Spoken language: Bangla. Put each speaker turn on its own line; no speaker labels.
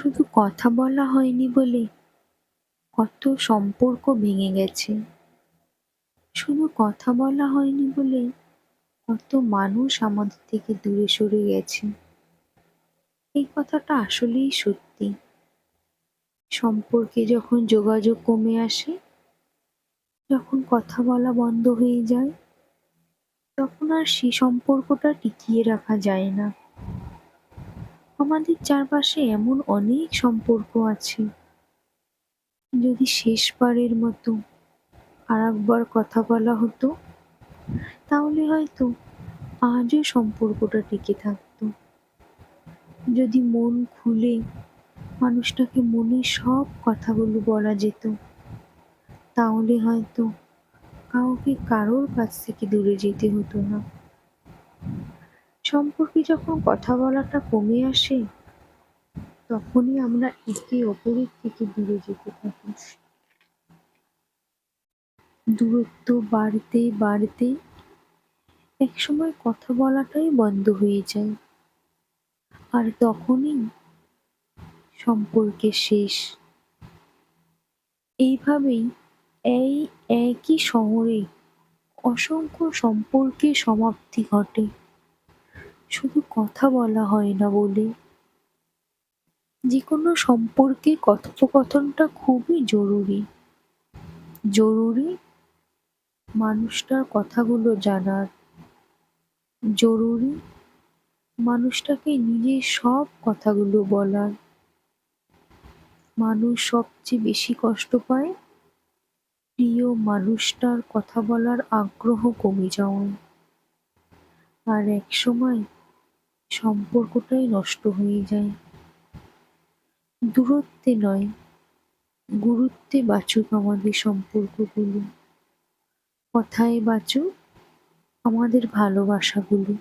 শুধু কথা বলা হয়নি বলে কত সম্পর্ক ভেঙে গেছে। শুধু কথা বলা হয়নি বলে কত মানুষ আমাদের থেকে দূরে সরে গেছে। এই কথাটা আসলেই সত্যি। সম্পর্কে যখন যোগাযোগ কমে আসে, যখন কথা বলা বন্ধ হয়ে যায়, তখন আর সেই সম্পর্কটা টিকিয়ে রাখা যায় না। আমাদের চারপাশে এমন অনেক সম্পর্ক আছে, যদি শেষবারের মতো আরেকবার কথা বলা হতো, তাহলে হয়তো আজও সম্পর্কটা টিকে থাকতো। যদি মন খুলে মানুষটাকে মনের সব কথাগুলো বলা যেত, তাহলে হয়তো কাউকে কারোর কাছ থেকে দূরে যেতে হতো না। সম্পর্কে যখন কথা বলাটা কমে আসে, তখনই আমরা একে অপরের থেকে দূরে যেতে থাকি। দূরত্ব বাড়তে বাড়তে একসময় কথা বলাটাই বন্ধ হয়ে যায়, আর তখনই সম্পর্কের শেষ। এইভাবেই এই একই শহরে অসংখ্য সম্পর্কের সমাপ্তি ঘটে, শুধু কথা বলা হয় না বলে। যেকোনো সম্পর্কে কথোপকথনটা খুবই জরুরি। জরুরি মানুষটার কথাগুলো জানার, জরুরি মানুষটাকে নিজের সব কথাগুলো বলার। মানুষ সবচেয়ে বেশি কষ্ট পায় প্রিয় মানুষটার কথা বলার আগ্রহ কমে যাওয়ায়, আর একসময় সম্পর্কটাই নষ্ট হয়ে যায়। দূরত্বে নয়, গুরুত্বে বাঁচুক আমাদের সম্পর্কগুলো, কথায় বাঁচুক আমাদের ভালোবাসাগুলো।